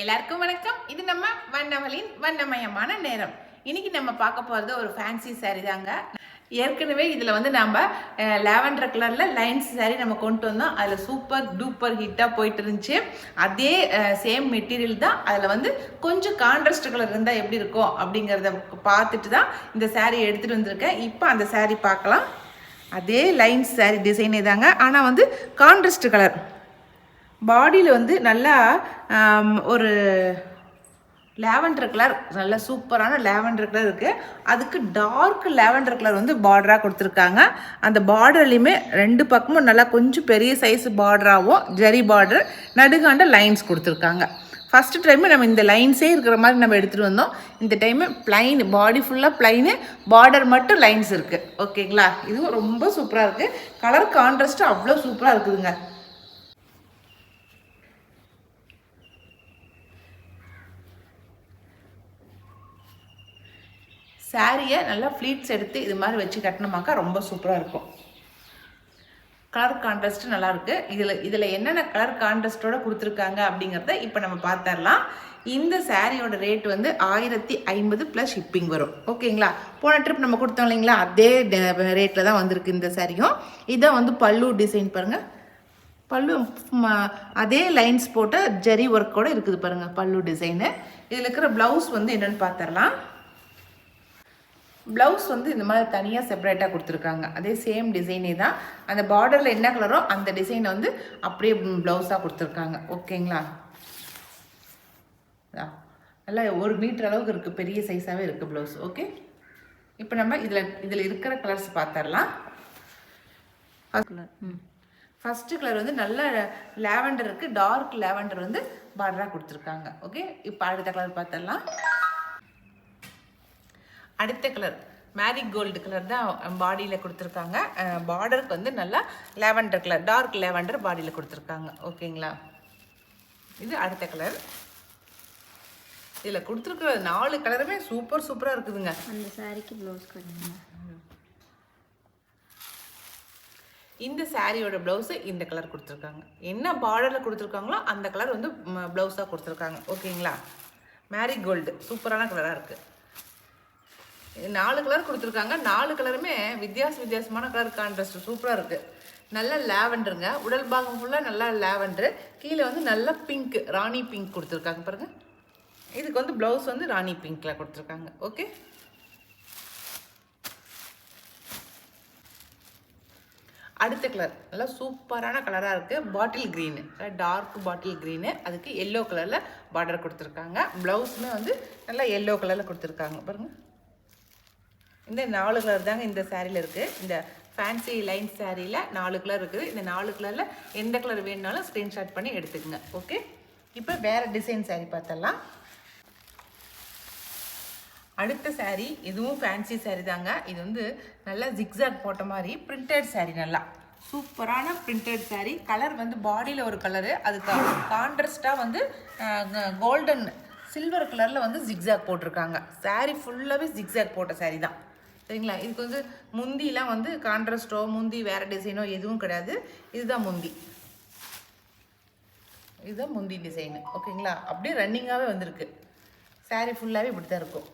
எல்லாருக்கும் வணக்கம். இது நம்ம வண்ணவளின் வண்ணமயமான நேரம். இன்னைக்கு நம்ம பார்க்க போகிறது ஒரு ஃபேன்சி சாரீ தாங்க. ஏற்கனவே இதில் வந்து நம்ம லாவெண்டர் கலரில் லைன்ஸ் சாரீ நம்ம கொண்டு வந்தோம். அதில் சூப்பர் டூப்பர் ஹிட்டாக போயிட்டு இருந்துச்சு. அதே சேம் மெட்டீரியல் தான். அதில் வந்து கொஞ்சம் கான்ட்ராஸ்ட் கலர் இருந்தால் எப்படி இருக்கும் அப்படிங்கிறத பார்த்துட்டு தான் இந்த சாரீ எடுத்துகிட்டு வந்திருக்கேன். இப்போ அந்த சாரீ பார்க்கலாம். அதே லைன்ஸ் சாரீ டிசைனே தாங்க, ஆனால் வந்து கான்ட்ராஸ்ட் கலர். பாடியில் வந்து நல்லா ஒரு லாவெண்டர் கலர், நல்ல சூப்பரான லாவெண்டர் கலர் இருக்குது. அதுக்கு டார்க் லாவெண்டர் கலர் வந்து பார்டராக கொடுத்துருக்காங்க. அந்த பார்டர்லையுமே ரெண்டு பக்கமும் நல்லா கொஞ்சம் பெரிய சைஸ் பார்டராகவும் ஜரி பார்டர் நடுகாண்ட லைன்ஸ் கொடுத்துருக்காங்க. ஃபஸ்ட்டு டைமு நம்ம இந்த லைன்ஸே இருக்கிற மாதிரி நம்ம எடுத்துகிட்டு வந்தோம். இந்த டைமு ப்ளைன், பாடி ஃபுல்லாக ப்ளைனு, பார்டர் மட்டும் லைன்ஸ் இருக்குது. ஓகேங்களா? இதுவும் ரொம்ப சூப்பராக இருக்குது. கலர் கான்ட்ராஸ்ட்டு அவ்வளோ சூப்பராக இருக்குதுங்க. சாரியை நல்லா ஃப்ளீட்ஸ் எடுத்து இது மாதிரி வச்சு கட்டினமாக்கா ரொம்ப சூப்பராக இருக்கும். கலர் கான்ட்ராஸ்ட்டு நல்லாயிருக்கு. இதில் என்னென்ன கலர் கான்ட்ராஸ்ட்டோடு கொடுத்துருக்காங்க அப்படிங்கிறத இப்போ நம்ம பார்த்துடலாம். இந்த சாரியோட ரேட் வந்து 1050 ப்ளஸ் ஷிப்பிங் வரும். ஓகேங்களா? போன ட்ரிப் நம்ம கொடுத்தோம் இல்லைங்களா, அதே ரேட்டில் தான் வந்திருக்கு இந்த சாரியும். இதான் வந்து பல்லு டிசைன் பாருங்கள். பல்லு அதே லைன்ஸ் போட்ட ஜரி ஒர்க்கோடு இருக்குது பாருங்கள் பல்லு டிசைனு. இதில் இருக்கிற ப்ளவுஸ் வந்து என்னென்னு பார்த்துடலாம். ப்ளவுஸ் வந்து இந்த மாதிரி தனியாக செப்பரேட்டாக கொடுத்துருக்காங்க. அதே சேம் டிசைனே தான். அந்த பார்டரில் என்ன கலரோ அந்த டிசைனை வந்து அப்படியே ப்ளவுஸாக கொடுத்துருக்காங்க. ஓகேங்களா? நல்லா 1 மீட்டர் அளவுக்கு இருக்குது, பெரிய சைஸாகவே இருக்குது ப்ளவுஸ். ஓகே, இப்போ நம்ம இதில் இருக்கிற கலர்ஸ் பார்த்துடலாம். ஃபஸ்ட்டு கலர் வந்து நல்ல லாவெண்டர் இருக்குது, டார்க் லாவெண்டர் வந்து பார்டராக கொடுத்துருக்காங்க. ஓகே, இப்போ அடுத்த கலர் பார்த்துடலாம். அடுத்த கலர் மேரிகோல்டு கலர் தான் பாடியில் கொடுத்துருக்காங்க. பார்டருக்கு வந்து நல்லா லாவெண்டர் கலர், டார்க் லாவெண்டர் பாடியில் கொடுத்துருக்காங்க. ஓகேங்களா? இது அடுத்த கலர். இதில் கொடுத்துருக்குற 4 கலருமே சூப்பராக இருக்குதுங்க. அந்த சாரிக்கு ப்ளவுஸ் கட்டுங்க. இந்த சாரியோட ப்ளவுஸு இந்த கலர் கொடுத்துருக்காங்க. என்ன பார்டரில் கொடுத்துருக்காங்களோ அந்த கலர் வந்து ப்ளவுஸாக கொடுத்துருக்காங்க. ஓகேங்களா? மேரிகோல்டு சூப்பரான கலராக இருக்குது. 4 கலர் கொடுத்துருக்காங்க. 4 கலருமே வித்தியாசமான கலர் கான்ட்ராஸ்ட் சூப்பராக இருக்குது. நல்ல லாவெண்டருங்க. உடல் பாகம் ஃபுல்லாக நல்லா லாவெண்டரு. கீழே வந்து நல்ல பிங்க், ராணி பிங்க் கொடுத்துருக்காங்க பாருங்கள். இதுக்கு வந்து ப்ளவுஸ் வந்து ராணி பிங்க்கில் கொடுத்துருக்காங்க. ஓகே, அடுத்த கலர் நல்லா சூப்பரான கலராக இருக்குது. Bottle green, dark bottle green. அதுக்கு எல்லோ கலரில் பார்டர் கொடுத்துருக்காங்க. ப்ளவுஸுமே வந்து நல்லா எல்லோ கலரில் கொடுத்துருக்காங்க பாருங்கள். இந்த 4 கலர் தாங்க இந்த சாரியில் இருக்குது. இந்த ஃபேன்சி லைன் சாரியில் 4 கலர் இருக்குது. இந்த 4 கலரில் எந்த கலர் வேணுனாலும் ஸ்க்ரீன்ஷாட் பண்ணி எடுத்துக்கோங்க. ஓகே, இப்போ வேறு டிசைன் சாரீ பார்த்தலாம். அடுத்த சாரீ இதுவும் ஃபேன்சி சாரீ தாங்க. இது வந்து நல்லா ஜிக்ஸாக் போட்ட மாதிரி பிரிண்டட் சாரீ, நல்லா சூப்பரான பிரிண்டட் சாரீ. கலர் வந்து பாடியில் ஒரு கலரு, அதுக்கு கான்ட்ராஸ்ட்டாக வந்து கோல்டன் சில்வர் கலரில் வந்து ஜிக்ஸாக் போட்டிருக்காங்க. சாரீ ஃபுல்லாகவே ஜிக்ஸாக் போட்ட சாரீ தான். சரிங்களா? இதுக்கு வந்து முந்திலாம் வந்து கான்ட்ராஸ்டோ முந்தி வேறு டிசைனோ எதுவும் கிடையாது. இதுதான் முந்தி, இதுதான் முந்தி டிசைனு. ஓகேங்களா? அப்படியே ரன்னிங்காகவே வந்திருக்கு. சாரீ ஃபுல்லாகவே இப்படி தான் இருக்கும்.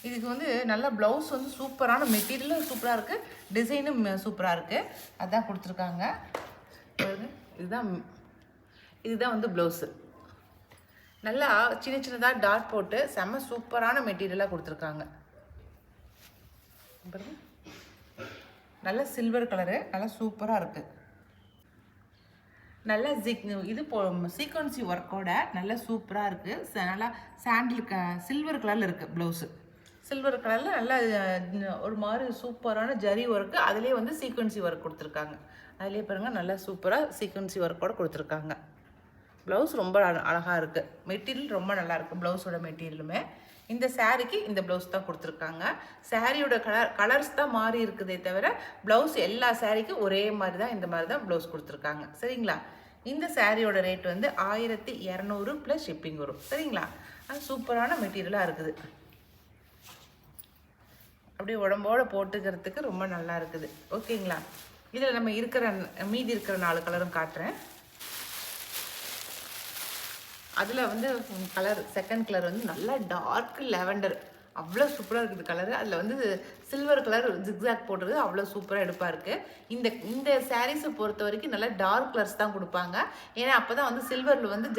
இதுக்கு வந்து நல்லா ப்ளவுஸ் வந்து சூப்பரான மெட்டீரியலும் சூப்பராக இருக்குது, டிசைனும் சூப்பராக இருக்குது. அதான் கொடுத்துருக்காங்க. இதுதான் வந்து ப்ளவுஸு. நல்லா சின்னதாக டாட் போட்டு செம்ம சூப்பரான மெட்டீரியலாக கொடுத்துருக்காங்க. நல்ல சில்வர் கலரு, நல்லா சூப்பராக இருக்குது. நல்லா இது சீக்வன்சி ஒர்க்கோட நல்லா சூப்பராக இருக்குது. நல்லா சாண்டில் சில்வர் கலரில் இருக்குது ப்ளவுஸு. சில்வர் கலரில் நல்லா ஒரு மாதிரி சூப்பரான ஜரி ஒர்க்கு. அதிலே வந்து சீக்வன்சி ஒர்க் கொடுத்துருக்காங்க. அதிலே பாருங்கள் நல்லா சூப்பராக சீக்வன்சி ஒர்க்கோடு கொடுத்துருக்காங்க. ப்ளவுஸ் ரொம்ப அழகாக இருக்குது. மெட்டீரியல் ரொம்ப நல்லாயிருக்கு. ப்ளவுஸோட மெட்டீரியலுமே இந்த சாரீக்கு இந்த ப்ளவுஸ் தான் கொடுத்துருக்காங்க. சாரியோட கலர்ஸ் தான் மாறி இருக்குதே தவிர ப்ளவுஸ் எல்லா சாரீக்கும் ஒரே மாதிரி தான், இந்த மாதிரி தான் ப்ளவுஸ் கொடுத்துருக்காங்க. சரிங்களா? இந்த சாரியோட ரேட் வந்து 1200 ப்ளஸ் ஷிப்பிங் வரும். சரிங்களா? அது சூப்பரான மெட்டீரியலாக இருக்குது. அப்படியே உடம்போடு போட்டுக்கிறதுக்கு ரொம்ப நல்லா இருக்குது. ஓகேங்களா? இதில் நம்ம மீதி இருக்கிற 4 கலரும் காட்டுறேன். அதில் வந்து கலர் செகண்ட் கலர் வந்து நல்லா டார்க் லாவெண்டர், அவ்வளோ சூப்பராக இருக்குது கலரு. அதில் வந்து சில்வர் கலர் ஜிக்ஸாக் போட்டிருக்கு, அவ்வளோ சூப்பராக எடுப்பாக இருக்குது. இந்த சாரீஸை பொறுத்த வரைக்கும் நல்லா டார்க் கலர்ஸ் தான் கொடுப்பாங்க. ஏன்னா அப்போ தான் வந்து சில்வரில் வந்து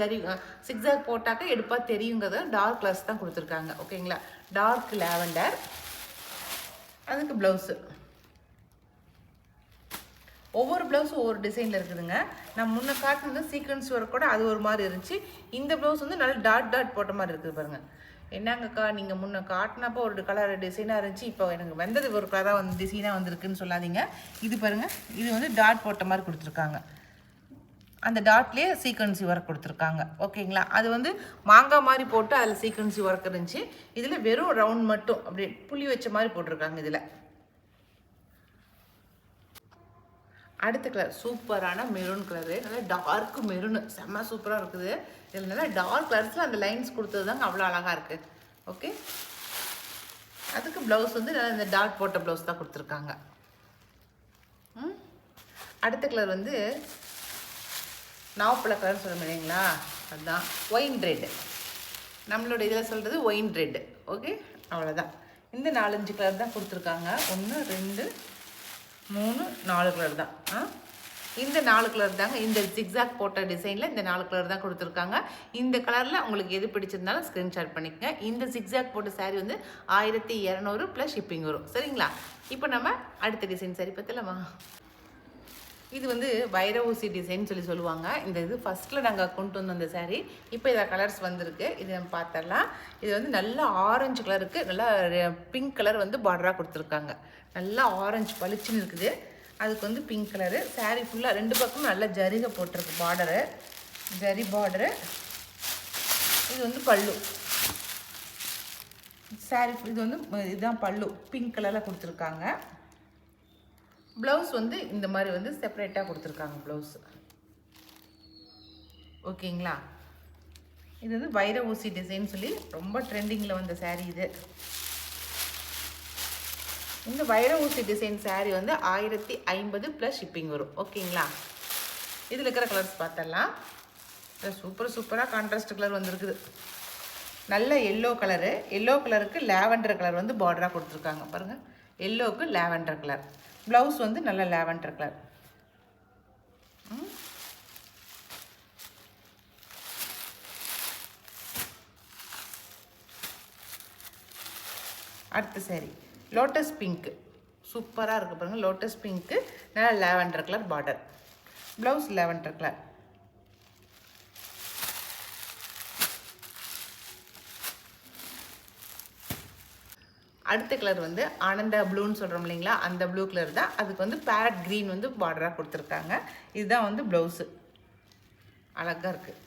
ஜிக்ஸாக் போட்டாக்க எடுப்பாக தெரியுங்கிறத டார்க் கலர்ஸ் தான் கொடுத்துருக்காங்க. ஓகேங்களா, டார்க் லாவெண்டர். அதுக்கு ப்ளவுஸு, ஒவ்வொரு ப்ளவுஸும் ஒவ்வொரு டிசைனில் இருக்குதுங்க. நான் முன்ன காட்டினது சீக்வன்ஸ் ஒர்க் கூட அது ஒரு மாதிரி இருந்துச்சு. இந்த ப்ளவுஸ் வந்து நல்லா டாட் போட்ட மாதிரி இருக்குது பாருங்கள். என்னங்கக்கா நீங்கள் முன்ன காட்டினப்போ ஒரு கலர் டிசைனாக இருந்துச்சு, இப்போ எனக்கு வந்தது ஒரு கலராக வந்து டிசைனாக வந்திருக்குன்னு சொல்லாதீங்க. இது பாருங்கள், இது வந்து டாட் போட்ட மாதிரி கொடுத்துருக்காங்க. அந்த டாட்லேயே சீக்வன்சி ஒர்க் கொடுத்துருக்காங்க. ஓகேங்களா, அது வந்து மாங்காய் மாதிரி போட்டு அதில் சீக்வன்சி ஒர்க் இருந்துச்சு. இதில் வெறும் ரவுண்ட் மட்டும் அப்படியே புள்ளி வச்ச மாதிரி போட்டிருக்காங்க. இதில் அடுத்த கலர் சூப்பரான மெரூன் கலரு, நல்லா டார்க் மெரூனு, செம்ம சூப்பராக இருக்குது. இதில் நல்லா டார்க் கலர்ஸில் அந்த லைன்ஸ் கொடுத்தது தாங்க அவ்வளோ அழகாக இருக்குது. ஓகே, அதுக்கு ப்ளவுஸ் வந்து நல்லா இந்த டாட் போட்ட ப்ளவுஸ் தான் கொடுத்துருக்காங்க. அடுத்த கலர் வந்து நாவப்பழ கலர் சொல்ல முடியுங்களா, அதுதான் ஒயின் ரெட். நம்மளோட இதில் சொல்கிறது ஒயின் ரெட். ஓகே, அவ்வளோதான். இந்த 4-5 கலர் தான் கொடுத்துருக்காங்க. 1 2 3 4 கலர் தான். இந்த 4 கலர் தாங்க இந்த ஜிக்ஸாக் போட்ட டிசைனில் இந்த 4 கலர் தான் கொடுத்துருக்காங்க. இந்த கலரில் உங்களுக்கு எது பிடிச்சிருந்தாலும் ஸ்க்ரீன்ஷாட் பண்ணிக்கங்க. இந்த ஜிக்ஸாக் போட்ட சாரீ வந்து 1200 + ஷிப்பிங் வரும். சரிங்களா, இப்போ நம்ம அடுத்த டிசைன் சாரீ பார்த்தலாமா. இது வந்து வைர ஊசி டிசைன் சொல்லுவாங்க. இந்த இது ஃபஸ்ட்டில் நாங்கள் கொண்டு வந்தோம் அந்த சாரீ. இப்போ இதில் கலர்ஸ் வந்திருக்கு, இது நம்ம பார்த்துடலாம். இது வந்து நல்லா ஆரஞ்சு கலருக்கு நல்லா பிங்க் கலர் வந்து பார்டராக கொடுத்துருக்காங்க. நல்லா ஆரஞ்சு பளிச்சுன்னு இருக்குது. அதுக்கு வந்து பிங்க் கலரு. சாரீ ஃபுல்லாக 2 பக்கமும் நல்லா ஜரிகை போட்டிருக்கு, பார்டரு ஜரி பார்டரு. இது வந்து பல்லு சாரீ, இது வந்து இதுதான் பல்லு, பிங்க் கலரில் கொடுத்துருக்காங்க. ப்ளவுஸ் வந்து இந்த மாதிரி வந்து செப்பரேட்டாக கொடுத்துருக்காங்க ப்ளவுஸ். ஓகேங்களா, இது வந்து வைர ஊசி டிசைன் சொல்லி ரொம்ப ட்ரெண்டிங்கில் வந்த சாரீ இது. இந்த வைர ஊசி டிசைன் சாரீ வந்து 1050 + ஷிப்பிங் வரும். ஓகேங்களா, இதில் இருக்கிற கலர்ஸ் பார்த்தலாம். சூப்பராக கான்ட்ராஸ்ட் கலர் வந்திருக்குது. நல்ல எல்லோ கலரு, எல்லோ கலருக்கு லாவெண்டர் கலர் வந்து பார்டராக கொடுத்துருக்காங்க பாருங்கள். எல்லோவுக்கு லாவெண்டர் கலர். ப்ளவுஸ் வந்து நல்ல லாவெண்டர் கலர். அடுத்த சாரி லோட்டஸ் பிங்க், சூப்பராக இருக்குது பாருங்கள். லோட்டஸ் பிங்க்கு நல்லா lavender colour border. Blouse lavender colour. அடுத்த கலர் வந்து ஆனந்தா ப்ளூன்னு சொல்கிறோம் இல்லைங்களா, அந்த ப்ளூ கலர் தான். அதுக்கு வந்து பேரட் க்ரீன் வந்து பார்டராக கொடுத்துருக்காங்க. இதுதான் வந்து ப்ளவுஸு, அழகாக இருக்குது.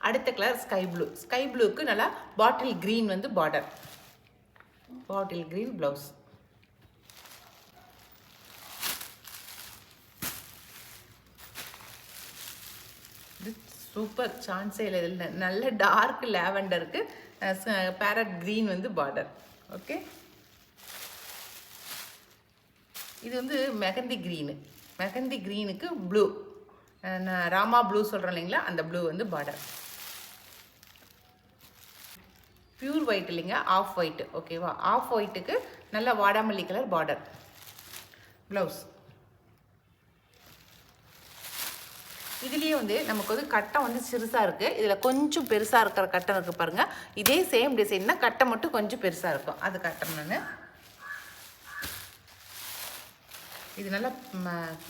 அடுத்த கலர் ஸ்கை ப்ளூ. ஸ்கை ப்ளூக்கு நல்லா பாட்டில் க்ரீன் வந்து border, bottle green blouse. Super, சான்ஸே இல்லை. நல்ல டார்க் லாவெண்டருக்கு பேரட் க்ரீன் வந்து பார்டர். ஓகே, இது வந்து மெஹந்தி க்ரீனு. மெஹந்தி க்ரீனுக்கு ப்ளூ, ராமா ப்ளூ சொல்கிறோம் இல்லைங்களா, அந்த ப்ளூ வந்து பார்டர். பியூர் ஒயிட் இல்லைங்க, ஆஃப் ஒயிட். ஓகேவா, ஆஃப் ஒயிட்டுக்கு நல்ல வாடாமல்லி கலர் பார்டர். ப்ளவுஸ். இதுலேயே வந்து நமக்கு வந்து கட்டம் வந்து சிறுசாக இருக்குது. இதில் கொஞ்சம் பெருசாக இருக்கிற கட்டம் இருக்குது பாருங்கள். இதே சேம் டிசைன் தான், கட்டம் மட்டும் கொஞ்சம் பெருசாக இருக்கும். அது கட்டம் நான் இது நல்லா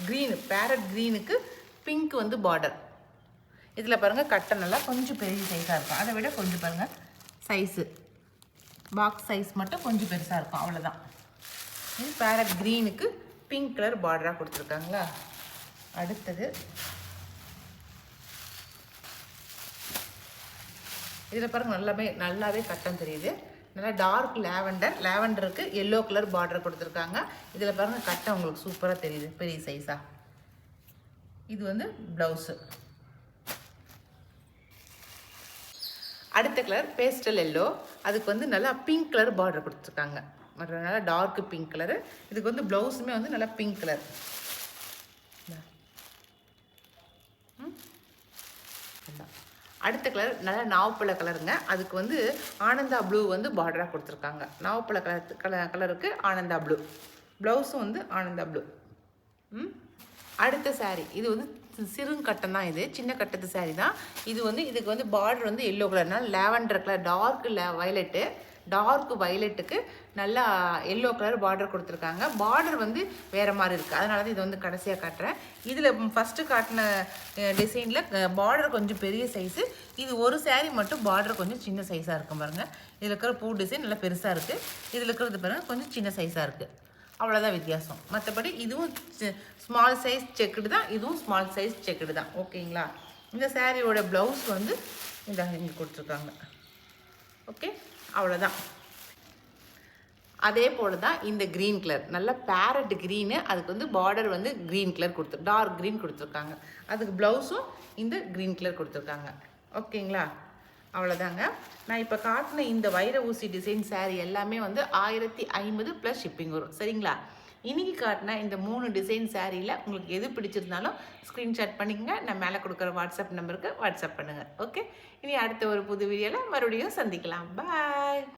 க்ரீனு, பேரட் க்ரீனுக்கு பிங்க் வந்து பார்டர். இதில் பாருங்கள் கட்டம் நல்லா கொஞ்சம் பெரிய சைஸாக இருக்கும். அதை விட கொஞ்சம் பாருங்கள் சைஸு, பாக்ஸ் சைஸ் மட்டும் கொஞ்சம் பெருசாக இருக்கும், அவ்வளோதான். இது பேரட் க்ரீனுக்கு பிங்க் கலர் பார்டராக கொடுத்துருக்காங்களா. அடுத்தது இதில் பாருங்கள் நல்லாவே கட்டம் தெரியுது. நல்லா டார்க் லாவெண்டர், லாவெண்டருக்கு எல்லோ கலர் பார்டர் கொடுத்துருக்காங்க. இதில் பாருங்கள் கட்டம் உங்களுக்கு சூப்பராக தெரியுது, பெரிய சைஸாக. இது வந்து ப்ளவுஸு. அடுத்த கலர் பேஸ்டல் எல்லோ. அதுக்கு வந்து நல்லா பிங்க் கலர் பார்டர் கொடுத்துருக்காங்க, நல்லா டார்க் பிங்க் கலரு. இதுக்கு வந்து ப்ளவுஸுமே வந்து நல்லா பிங்க் கலர். அடுத்த கலர் நல்லா நாவப்பழ கலருங்க. அதுக்கு வந்து ஆனந்தா ப்ளூ வந்து பார்டராக கொடுத்துருக்காங்க. நாவப்பழ கலருக்கு ஆனந்தா ப்ளூ. ப்ளவுஸும் வந்து ஆனந்தா ப்ளூ. அடுத்த saree இது வந்து சிறுங்கட்டம் தான். இது சின்ன கட்டத்து saree தான். இது வந்து இதுக்கு வந்து பார்டர் வந்து எல்லோ கலர்னால லேவண்டர் கலர் டார்க் வயலட்டுக்கு நல்லா எல்லோ கலர் பார்டர் கொடுத்துருக்காங்க. பார்டர் வந்து வேறு மாதிரி இருக்குது. அதனால தான் இது வந்து கடைசியாக காட்டுறேன். இதில் ஃபஸ்ட்டு காட்டின டிசைனில் பார்டர் கொஞ்சம் பெரிய சைஸு. இது ஒரு saree மட்டும் பார்டர் கொஞ்சம் சின்ன சைஸாக இருக்கும் பாருங்கள். இதில் இருக்கிற பூ டிசைன் நல்லா பெருசாக இருக்குது. இதில் இருக்கிறது பாருங்கள் கொஞ்சம் சின்ன சைஸாக இருக்குது. அவ்வளோதான் வித்தியாசம். மற்றபடி இதுவும் ஸ்மால் சைஸ் செக்குடு தான், இதுவும் ஸ்மால் சைஸ் செக்குடு தான். ஓகேங்களா? இந்த சாரியோட ப்ளவுஸ் வந்து இந்த இங்கே கொடுத்துருக்காங்க. ஓகே, அவ்வளோதான். அதே போல் தான் இந்த க்ரீன் கலர் நல்ல பேரட் க்ரீனு. அதுக்கு வந்து பார்டர் வந்து க்ரீன் கலர் டார்க் க்ரீன் கொடுத்துருக்காங்க. அதுக்கு ப்ளவுஸும் இந்த க்ரீன் கலர் கொடுத்துருக்காங்க. ஓகேங்களா? அவ்வளோதாங்க. நான் இப்போ காட்டின இந்த வைர ஊசி டிசைன் saree எல்லாமே வந்து 1050 ப்ளஸ் ஷிப்பிங் வரும். சரிங்களா? இன்றைக்கி காட்டின இந்த 3 டிசைன் சாரியில் உங்களுக்கு எது பிடிச்சிருந்தாலும் ஸ்க்ரீன்ஷாட் பண்ணிக்கங்க. நான் மேலே கொடுக்குற வாட்ஸ்அப் நம்பருக்கு வாட்ஸ்அப் பண்ணுங்கள். ஓகே, இனி அடுத்த ஒரு புது வீடியோவில் மறுபடியும் சந்திக்கலாம். பாய்.